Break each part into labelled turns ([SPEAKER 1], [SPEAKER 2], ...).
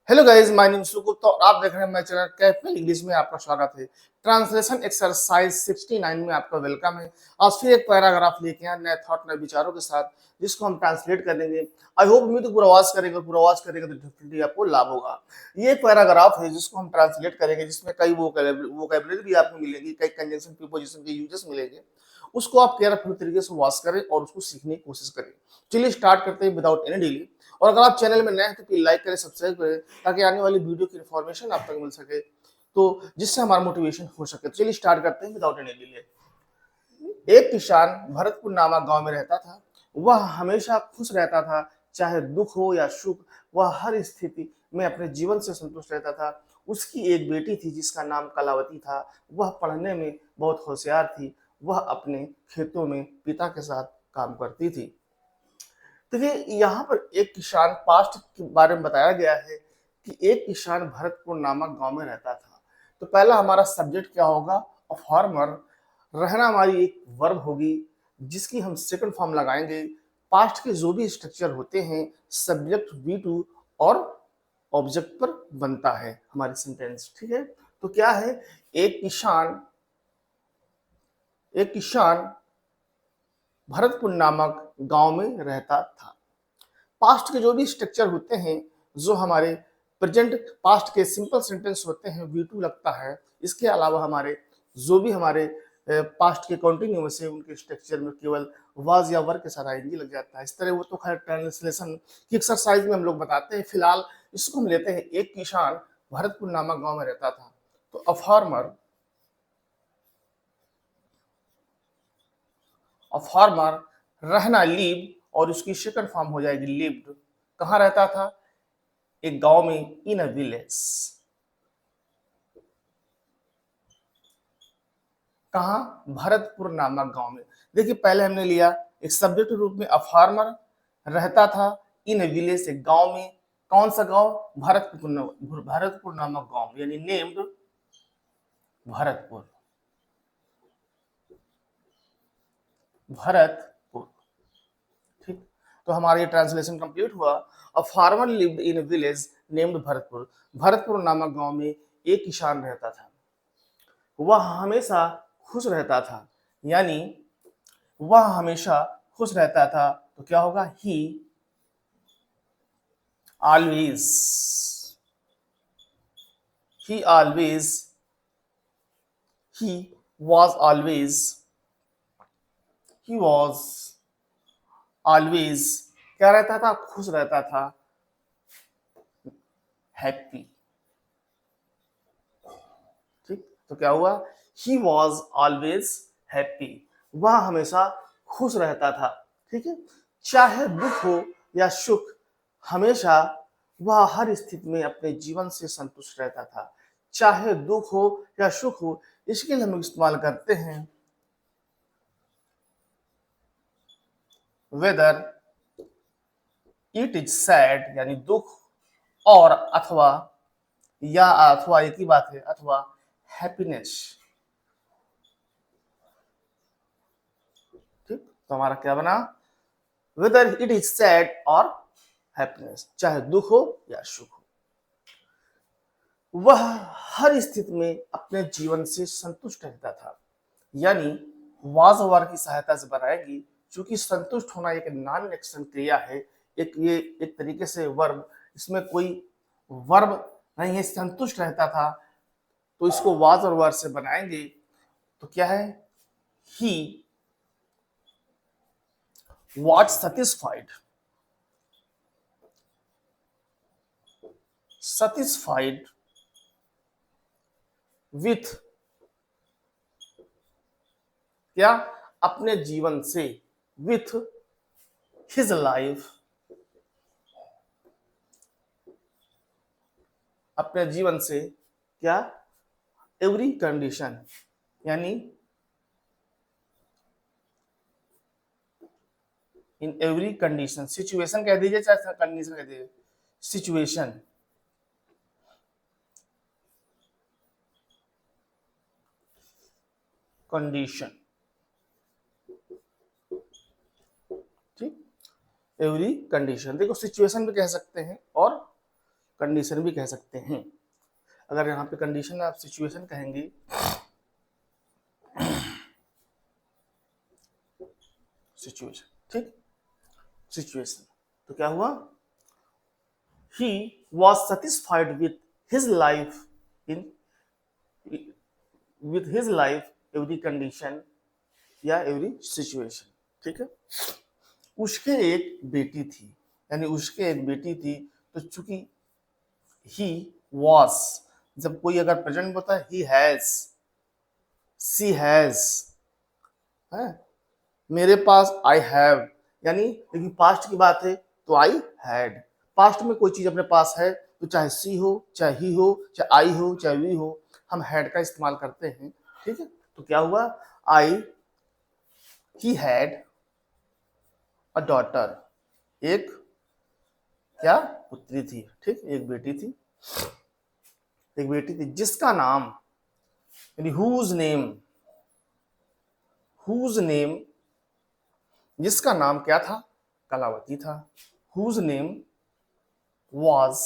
[SPEAKER 1] Hello guys, my name Sukup. तो आप देख रहे हैं मेरा चैनल कैपिटल इंग्लिश में आपका स्वागत है। ट्रांसलेशन एक्सरसाइज 69 में आपका वेलकम है। आज फिर एक पैराग्राफ लेके आए नए थॉट नए विचारों के साथ, जिसको हम ट्रांसलेट करेंगे। आई होप उम्मीद पूरा आवाज करेंगे तो डेफिनेटली आपको लाभ होगा। ये एक पैराग्राफ है जिसको हम ट्रांसलेट करेंगे, जिसमें कई वोकैबुलरी भी आपको मिलेगी, कई कंजंक्शन प्रीपोजिशन के यूजेस मिलेंगे। उसको आप केयरफुल तरीके से वॉच करें और उसको सीखने की कोशिश करें। चलिए स्टार्ट करते हैं विदाउट एनी डिले। और अगर आप चैनल में नए हैं तो प्लीज लाइक करें, सब्सक्राइब करें, ताकि आने वाली वीडियो की इन्फॉर्मेशन आप तक मिल सके, तो जिससे हमारा मोटिवेशन हो सके। तो चलिए स्टार्ट करते हैं विदाउट एनी डिले। एक किसान भरतपुर नामक गांव में रहता था। वह हमेशा खुश रहता था, चाहे दुख हो या सुख। वह हर स्थिति में अपने जीवन से संतुष्ट रहता था। उसकी एक बेटी थी जिसका नाम कलावती था। वह पढ़ने में बहुत होशियार थी। वह अपने खेतों में पिता के साथ काम करती थी। देखिए, यहाँ पर एक किसान पास्ट के बारे में बताया गया है कि एक किसान भरतपुर नामक गांव में रहता था। तो पहला हमारा सब्जेक्ट क्या होगा? A farmer. रहना हमारी एक वर्ब होगी, जिसकी हम सेकंड फॉर्म लगाएंगे। पास्ट के जो भी स्ट्रक्चर होते हैं, सब्जेक्ट बी टू और ऑब्जेक्ट पर बनता है हमारी सेंटेंस। ठीक है, तो क्या है? एक किसान एक किसान भरतपुर नामक गांव में रहता था। पास्ट के जो भी स्ट्रक्चर होते हैं, जो हमारे प्रेजेंट पास्ट के सिंपल सेंटेंस होते हैं, वी टू लगता है। इसके अलावा हमारे जो भी हमारे पास्ट के कंटिन्यूअस है, उनके स्ट्रक्चर में केवल वाज या वर्ग के साथ आएंगे लग जाता है। इस तरह वो तो खैर ट्रांसलेशन की एक्सरसाइज में हम लोग बताते हैं। फिलहाल इसको हम लेते हैं, एक किसान भरतपुर नामक गांव में रहता था। तो अ फार्मर रहना लीव, और उसकी सेकंड फॉर्म हो जाएगी लिव्ड। कहाँ रहता था? एक गांव में, इन अ विलेज। कहा? भरतपुर नामक गांव में। देखिए, पहले हमने लिया एक सब्जेक्ट रूप में, अ फार्मर रहता था इन अ विलेज, एक गांव में। कौन सा गांव? भरतपुर नामक गांव, यानी नेम्ड भरतपुर। भरतपुर। ठीक, तो हमारा ये ट्रांसलेशन कंप्लीट हुआ। A farmer lived in a village named Bharatpur. Bharatpur नामक गांव में एक किसान रहता था। वह हमेशा खुश रहता था, यानी वह हमेशा खुश रहता था। तो क्या होगा? ही always he always he was always he was always क्या रहता था? खुश रहता था। हैप्पी। ठीक, तो क्या हुआ? He was always happy. वह हमेशा खुश रहता था। ठीक है, चाहे दुख हो या सुख, हमेशा वह हर स्थिति में अपने जीवन से संतुष्ट रहता था। चाहे दुख हो या सुख हो, इसके लिए हम इस्तेमाल करते हैं वेदर इट इज सैड, यानी दुख, और अथवा, या अथवा एक ही बात है, अथवा हैप्पीनेस। ठीक, तो हमारा क्या बना? वेदर इट इज सैड और हैप्पीनेस, चाहे दुख हो या सुख हो, वह हर स्थिति में अपने जीवन से संतुष्ट रहता था। यानी वाज वर्ग की सहायता से बनाएगी, क्योंकि संतुष्ट होना एक नॉन एक्शन क्रिया है। ये एक तरीके से वर्ब, इसमें कोई वर्ब नहीं है। संतुष्ट रहता था, तो इसको वाज और वर्ग से बनाएंगे। तो क्या है? He was satisfied. Satisfied with, क्या? अपने जीवन से। विथ हिज लाइफ, अपने जीवन से। क्या? एवरी कंडीशन, यानी इन एवरी कंडीशन। सिचुएशन कह दीजिए चाहे कंडीशन कह दीजिए, सिचुएशन। कंडीशन। ठीक, एवरी कंडीशन। देखो, सिचुएशन भी कह सकते हैं और कंडीशन भी कह सकते हैं। अगर यहाँ पे कंडीशन आप सिचुएशन कहेंगे, सिचुएशन, ठीक, सिचुएशन, तो क्या हुआ, he was satisfied with his life in every condition या एवरी सिचुएशन, ठीक है। उसके एक बेटी थी, यानी उसके एक बेटी थी, तो चूंकि ही वॉज, जब कोई अगर प्रेजेंट होता है, ही हैज, सी हैज, है, मेरे पास आई हैव, यानी लेकिन पास्ट की बात है तो आई हैड। पास्ट में कोई चीज अपने पास है तो चाहे सी हो, चाहे ही हो, चाहे आई हो, चाहे वी हो, हम हैड का इस्तेमाल करते हैं, ठीक है। तो क्या हुआ, आई, ही हैड अ डॉटर, एक क्या पुत्री थी, ठीक, एक बेटी थी, एक बेटी थी जिसका नाम, यानी हुज नेम, जिसका नाम क्या था, कलावती था। Whose name was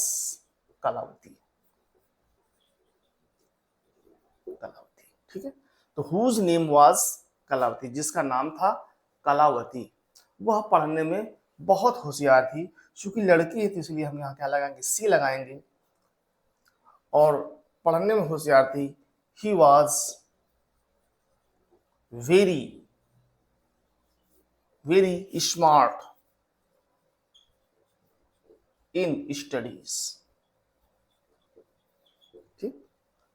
[SPEAKER 1] Kalavati, Kalavati, ठीक है। तो हुज नेम वाज कलावती, जिसका नाम था कलावती। वह पढ़ने में बहुत होशियार थी, क्योंकि लड़की थी इसलिए हम यहाँ क्या लगाएंगे, सी लगाएंगे, और पढ़ने में होशियार थी। He was very very smart in studies, ठीक।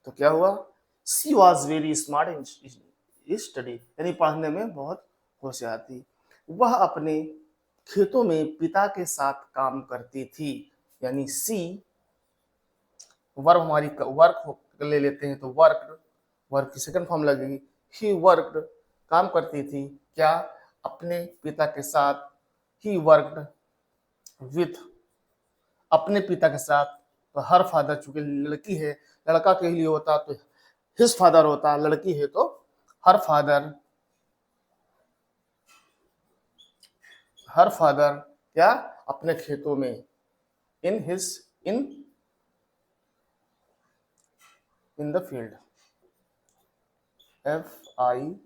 [SPEAKER 1] तो क्या हुआ, she was very smart in study, यानी पढ़ने में बहुत होशियार थी। वह अपने खेतों में पिता के साथ काम करती थी, यानी सी वर्ब, हमारी वर्क ले लेते हैं तो वर्क की सेकंड फॉर्म लगेगी। ही वर्कड, काम करती थी, क्या, अपने पिता के साथ। ही वर्कड विथ, अपने पिता के साथ। तो हर फादर, चूंकि लड़की है, लड़का के लिए होता तो हिज फादर होता, लड़की है तो हर फादर, हर फादर क्या, अपने खेतों में, in his, in the field, FIELDS,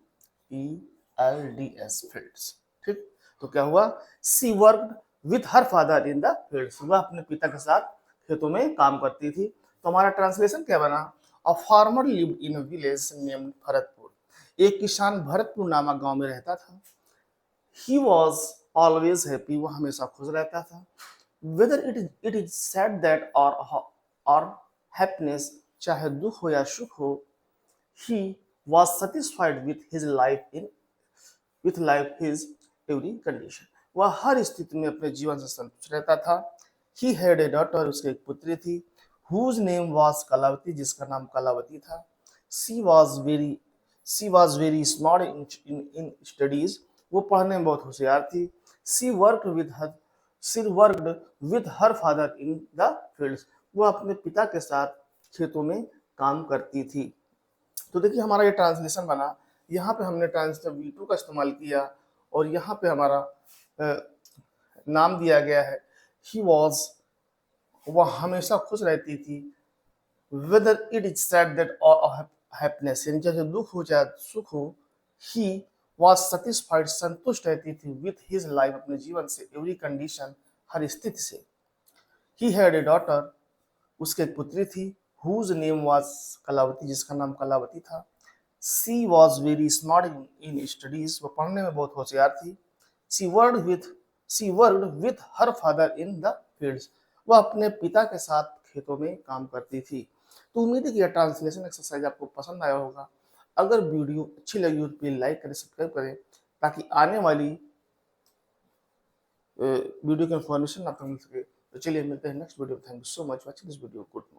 [SPEAKER 1] fields, ठीक। तो क्या हुआ, she worked with her father in the fields, वह अपने पिता के साथ खेतों में काम करती थी। तो हमारा ट्रांसलेशन क्या बना, a farmer lived in a village named Bharatpur, एक किसान भरतपुर नामक गांव में रहता था। ही वॉज ऑलवेज हैप्पी, वह हमेशा खुश रहता था। Whether it is sad that और हैप्पीनेस, चाहे दुख हो या सुख हो, he was satisfied with life his every condition, वह हर स्थिति में अपने जीवन से संतुष्ट रहता था। he had a daughter, उसकी एक पुत्री थी, whose name was कलावती, जिसका नाम कलावती था। she was very smart in studies, वो पढ़ने में बहुत होशियार थी। she worked with her father in the fields, वो अपने पिता के साथ खेतों में काम करती थी। तो देखिए हमारा ये ट्रांसलेशन बना, यहाँ पे हमने ट्रांसलेटर V2 का इस्तेमाल किया, और यहाँ पे हमारा नाम दिया गया है ही वॉज, वह हमेशा खुश रहती थी। Whether it is sad that और हैप्पीनेस, यानी चाहे दुख हो चाहे सुख हो, ही वॉज सेटिस्फाइड, संतुष्ट रहती थी, विथ हिज लाइफ, अपने जीवन से, एवरी कंडीशन, हर स्थिति से। ही हैड ए डॉटर, उसकी एक पुत्री थी, हुज नेम वाज कलावती, जिसका नाम कलावती था। She was very smart in studies, वो पढ़ने में बहुत होशियार थी। She worked with her father in the fields, वह अपने पिता के साथ खेतों में काम करती थी। तो उम्मीद है कि यह ट्रांसलेशन एक्सरसाइज आपको पसंद आया होगा। अगर वीडियो अच्छी लगी हो तो प्लीज लाइक करें, सब्सक्राइब करें, ताकि आने वाली वीडियो की इन्फॉर्मेशन आपको मिल सके। तो चलिए मिलते हैं next video. Thank you so much watching this video. Good morning.